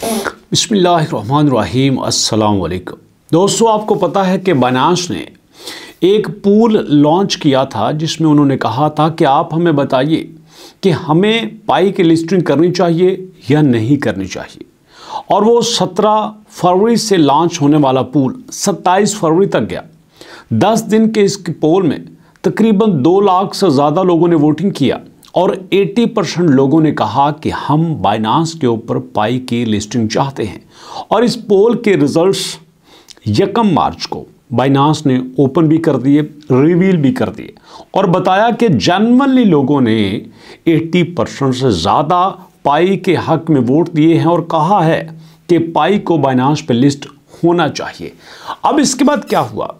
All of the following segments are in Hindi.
बिस्मिल्लाहिर्रहमानिर्रहीम, अस्सलाम वालेकुम। दोस्तों, आपको पता है कि बाइनेंस ने एक पूल लॉन्च किया था जिसमें उन्होंने कहा था कि आप हमें बताइए कि हमें पाई की लिस्टिंग करनी चाहिए या नहीं करनी चाहिए। और वो 17 फरवरी से लॉन्च होने वाला पूल 27 फरवरी तक गया। 10 दिन के इस पोल में तकरीबन 2 लाख से ज़्यादा लोगों ने वोटिंग किया और 80% लोगों ने कहा कि हम बाइनेंस के ऊपर पाई की लिस्टिंग चाहते हैं। और इस पोल के रिजल्ट्स 1 मार्च को बाइनेंस ने ओपन भी कर दिए, रिवील भी कर दिए और बताया कि जनरली लोगों ने 80% से ज़्यादा पाई के हक में वोट दिए हैं और कहा है कि पाई को बाइनेंस पे लिस्ट होना चाहिए। अब इसके बाद क्या हुआ?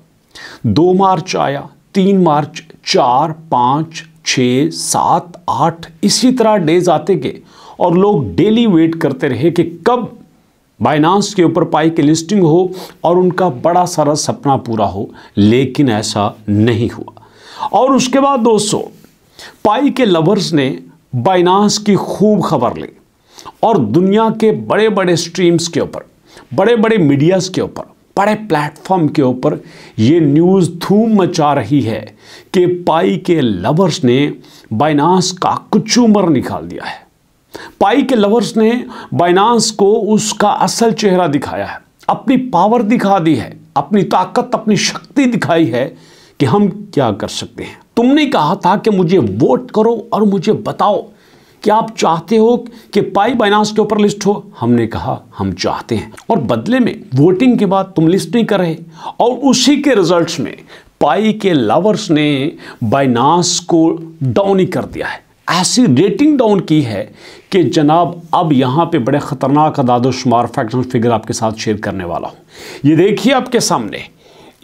2 मार्च आया, 3 मार्च, 4, 5, 6, 7, 8 इसी तरह डेज आते गए और लोग डेली वेट करते रहे कि कब बाइनेंस के ऊपर पाई की लिस्टिंग हो और उनका बड़ा सारा सपना पूरा हो, लेकिन ऐसा नहीं हुआ। और उसके बाद दोस्तों, पाई के लवर्स ने बाइनेंस की खूब खबर ली और दुनिया के बड़े बड़े स्ट्रीम्स के ऊपर, बड़े बड़े मीडियाज़ के ऊपर, बड़े प्लेटफॉर्म के ऊपर ये न्यूज़ धूम मचा रही है कि पाई के लवर्स ने बाइनेंस का कुचूमर निकाल दिया है। पाई के लवर्स ने बाइनेंस को उसका असल चेहरा दिखाया है, अपनी पावर दिखा दी है, अपनी ताकत, अपनी शक्ति दिखाई है कि हम क्या कर सकते हैं। तुमने कहा था कि मुझे वोट करो और मुझे बताओ कि आप चाहते हो कि पाई बाइनेंस के ऊपर लिस्ट हो। हमने कहा हम चाहते हैं और बदले में वोटिंग के बाद तुम लिस्ट नहीं कर रहे। और उसी के रिजल्ट्स में पाई के लवर्स ने बाइनेंस को डाउन ही कर दिया है। ऐसी रेटिंग डाउन की है कि जनाब अब यहाँ पे बड़े ख़तरनाक अदाद-ओ-शुमार फैक्ट्स एंड फिगर आपके साथ शेयर करने वाला हूँ। ये देखिए आपके सामने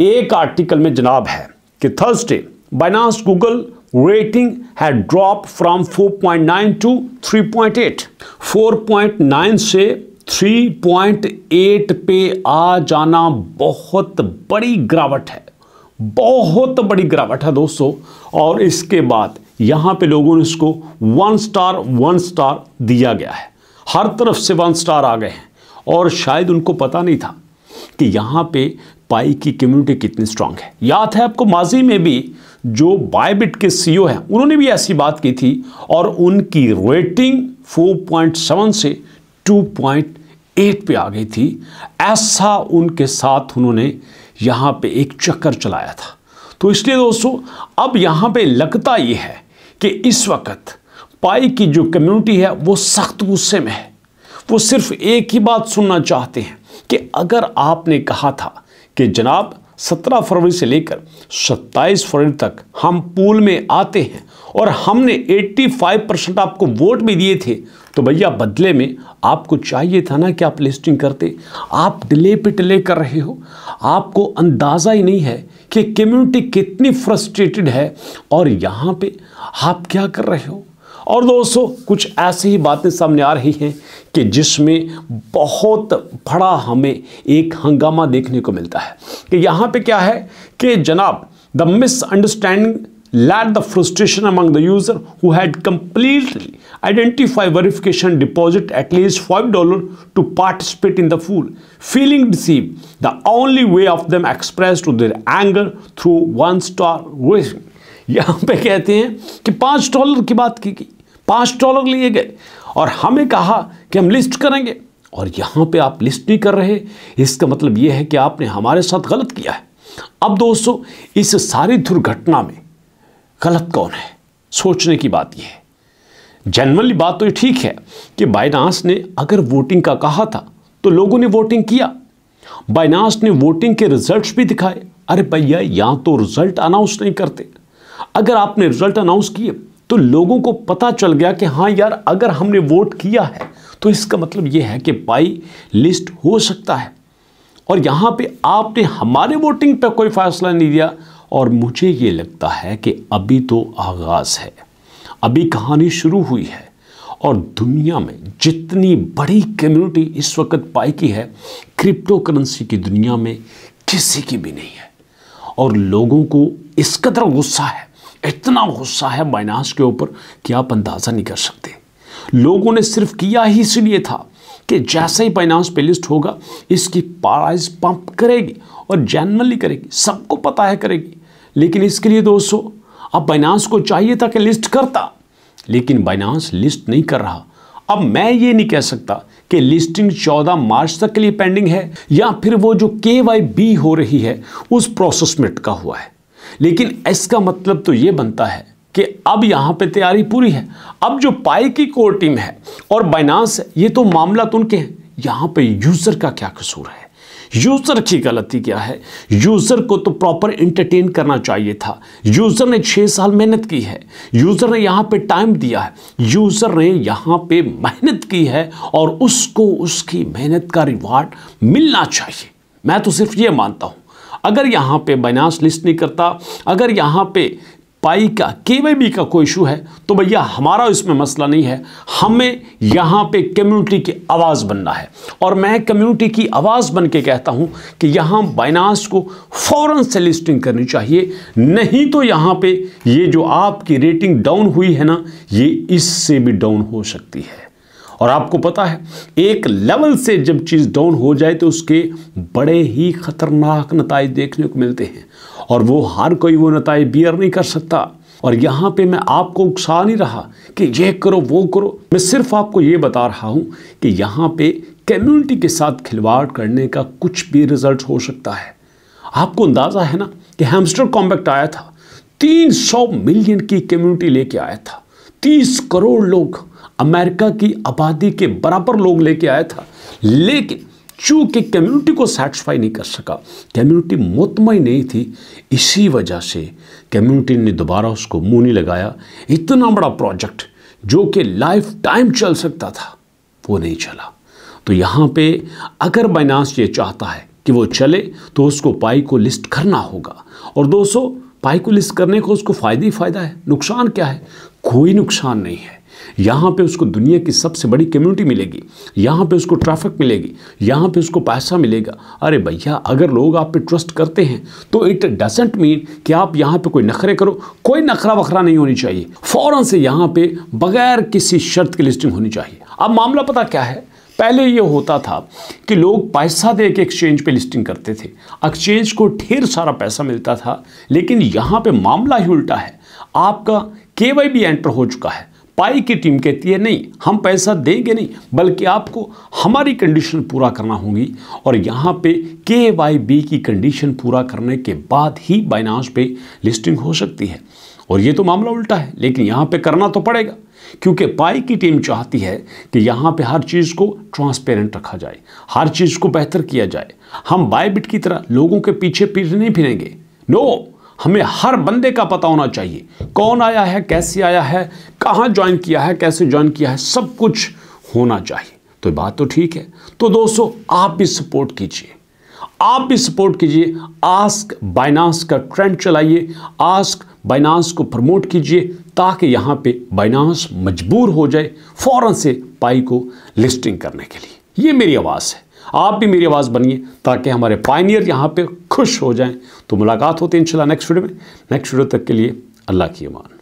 एक आर्टिकल में जनाब है कि Thursday Binance Google rating had dropped from 4.9 to 3.8। 4.9 से 3.8 पे आ जाना बहुत बड़ी गिरावट है, बहुत बड़ी गिरावट है दोस्तों। और इसके बाद यहाँ पे लोगों ने इसको 1 स्टार दिया गया है। हर तरफ से 1 स्टार आ गए हैं और शायद उनको पता नहीं था कि यहाँ पे पाई की कम्युनिटी कितनी स्ट्रांग है। याद है आपको, माजी में भी जो बायबिट के सीईओ हैं उन्होंने भी ऐसी बात की थी और उनकी रेटिंग 4.7 से 2.8 पे आ गई थी। ऐसा उनके साथ उन्होंने यहाँ पे एक चक्कर चलाया था। तो इसलिए दोस्तों अब यहाँ पे लगता ये है कि इस वक्त पाई की जो कम्युनिटी है वो सख्त गुस्से में है। वो सिर्फ एक ही बात सुनना चाहते हैं कि अगर आपने कहा था कि जनाब 17 फरवरी से लेकर 27 फरवरी तक हम पूल में आते हैं और हमने 85% आपको वोट भी दिए थे, तो भैया बदले में आपको चाहिए था ना कि आप लिस्टिंग करते। आप डिले पे डिले कर रहे हो। आपको अंदाज़ा ही नहीं है कि कम्युनिटी कितनी फ्रस्ट्रेटेड है और यहाँ पे आप क्या कर रहे हो। और दोस्तों कुछ ऐसी ही बातें सामने आ रही हैं कि जिसमें बहुत बड़ा हमें एक हंगामा देखने को मिलता है कि यहाँ पे क्या है कि जनाब the misunderstanding led the frustration among the user who had completely identified verification deposit at least $5 to participate in the pool, feeling deceived. The only way of them expressed to their anger through 1 star rating। यहाँ पे कहते हैं कि $5 की बात की गई, $5 लिए गए और हमें कहा कि हम लिस्ट करेंगे और यहाँ पे आप लिस्ट नहीं कर रहे। इसका मतलब ये है कि आपने हमारे साथ गलत किया है। अब दोस्तों इस सारी दुर्घटना में गलत कौन है? सोचने की बात यह है। जनरली बात तो ये ठीक है कि बाइनेंस ने अगर वोटिंग का कहा था तो लोगों ने वोटिंग किया। बाइनेंस ने वोटिंग के रिजल्ट्स भी दिखाए। अरे भैया यहाँ तो रिजल्ट अनाउंस नहीं करते। अगर आपने रिजल्ट अनाउंस किए तो लोगों को पता चल गया कि हाँ यार अगर हमने वोट किया है तो इसका मतलब ये है कि पाई लिस्ट हो सकता है। और यहाँ पे आपने हमारे वोटिंग पे कोई फैसला नहीं दिया। और मुझे ये लगता है कि अभी तो आगाज़ है, अभी कहानी शुरू हुई है और दुनिया में जितनी बड़ी कम्युनिटी इस वक्त पाई की है, क्रिप्टो करेंसी की दुनिया में किसी की भी नहीं है। और लोगों को इस कदर गुस्सा है, इतना गुस्सा है बाइनेंस के ऊपर कि आप अंदाज़ा नहीं कर सकते। लोगों ने सिर्फ किया ही इसलिए था कि जैसे ही बाइनांस पे लिस्ट होगा इसकी प्राइस पंप करेगी और जनरली करेगी, सबको पता है करेगी। लेकिन इसके लिए दोस्तों अब बाइनांस को चाहिए था कि लिस्ट करता, लेकिन बाइनांस लिस्ट नहीं कर रहा। अब मैं ये नहीं कह सकता कि लिस्टिंग 14 मार्च तक के लिए पेंडिंग है या फिर वो जो KYB हो रही है उस प्रोसेस में अटका हुआ है, लेकिन इसका मतलब तो ये बनता है कि अब यहां पे तैयारी पूरी है। अब जो पाई की कोर टीम है और बाइनांस है, ये तो मामला तो उनके हैं। यहां पे यूजर का क्या कसूर है? यूजर की गलती क्या है? यूजर को तो प्रॉपर एंटरटेन करना चाहिए था। यूजर ने 6 साल मेहनत की है, यूजर ने यहां पे टाइम दिया है, यूजर ने यहां पे मेहनत की है और उसको उसकी मेहनत का रिवार्ड मिलना चाहिए। मैं तो सिर्फ ये मानता हूं, अगर यहां पे बाइनांस लिस्ट नहीं करता, अगर यहां पे पाई का KYB का कोई इशू है तो भैया हमारा इसमें मसला नहीं है। हमें यहां पे कम्युनिटी की आवाज बनना है और मैं कम्युनिटी की आवाज बन के कहता हूं कि यहां बाइनांस को फौरन से लिस्टिंग करनी चाहिए, नहीं तो यहां पे ये जो आपकी रेटिंग डाउन हुई है ना, ये इससे भी डाउन हो सकती है। और आपको पता है एक लेवल से जब चीज़ डाउन हो जाए तो उसके बड़े ही खतरनाक नताइज देखने को मिलते हैं और वो हर कोई वो नताइज बियर नहीं कर सकता। और यहाँ पे मैं आपको उकसा नहीं रहा कि ये करो वो करो, मैं सिर्फ आपको ये बता रहा हूँ कि यहाँ पे कम्युनिटी के साथ खिलवाड़ करने का कुछ भी रिजल्ट हो सकता है। आपको अंदाज़ा है ना कि हैमस्टर कॉम्पैक्ट आया था, 300 मिलियन की कम्युनिटी लेके आया था, 30 करोड़ लोग, अमेरिका की आबादी के बराबर लोग लेके आया था, लेकिन चूंकि कम्युनिटी को सेटिस्फाई नहीं कर सका, कम्युनिटी मुतमईन नहीं थी, इसी वजह से कम्युनिटी ने दोबारा उसको मुंह नहीं लगाया। इतना बड़ा प्रोजेक्ट जो कि लाइफ टाइम चल सकता था वो नहीं चला। तो यहाँ पे अगर बाइनांस ये चाहता है कि वो चले तो उसको पाई को लिस्ट करना होगा। और दोस्तों पाई को लिस्ट करने को उसको फ़ायदा ही फ़ायदा है, नुकसान क्या है? कोई नुकसान नहीं है। यहाँ पे उसको दुनिया की सबसे बड़ी कम्युनिटी मिलेगी, यहाँ पे उसको ट्रैफिक मिलेगी, यहाँ पे उसको पैसा मिलेगा। अरे भैया अगर लोग आप पे ट्रस्ट करते हैं तो इट डजंट मीन कि आप यहाँ पे कोई नखरे करो, कोई नखरा वखरा नहीं होनी चाहिए। फ़ौरन से यहाँ पे बगैर किसी शर्त की लिस्टिंग होनी चाहिए। अब मामला पता क्या है, पहले ये होता था कि लोग पैसा दे के एक्सचेंज पे लिस्टिंग करते थे, एक्सचेंज को ढेर सारा पैसा मिलता था, लेकिन यहाँ पे मामला ही उल्टा है। आपका KYB एंटर हो चुका है, पाई की टीम कहती है नहीं हम पैसा देंगे नहीं, बल्कि आपको हमारी कंडीशन पूरा करना होगी। और यहाँ पे KYB की कंडीशन पूरा करने के बाद ही बाइनांस पे लिस्टिंग हो सकती है। और ये तो मामला उल्टा है, लेकिन यहाँ पे करना तो पड़ेगा क्योंकि पाई की टीम चाहती है कि यहाँ पे हर चीज़ को ट्रांसपेरेंट रखा जाए, हर चीज़ को बेहतर किया जाए। हम बायबिट की तरह लोगों के पीछे पीछे नहीं फिरेंगे, नो, हमें हर बंदे का पता होना चाहिए, कौन आया है, कैसे आया है, कहाँ ज्वाइन किया है, कैसे ज्वाइन किया है, सब कुछ होना चाहिए। तो बात तो ठीक है। तो दोस्तों आप भी सपोर्ट कीजिए, आप भी सपोर्ट कीजिए, आस्क बाइनांस का ट्रेंड चलाइए, आस्क बाइनांस को प्रमोट कीजिए ताकि यहाँ पे बाइनांस मजबूर हो जाए फ़ौरन से पाई को लिस्टिंग करने के लिए। ये मेरी आवाज़ है, आप भी मेरी आवाज़ बनिए ताकि हमारे पायनियर यहाँ पे खुश हो जाएं। तो मुलाकात होती है इंशाल्लाह नेक्स्ट वीडियो में। नेक्स्ट वीडियो तक के लिए अल्लाह की अमान।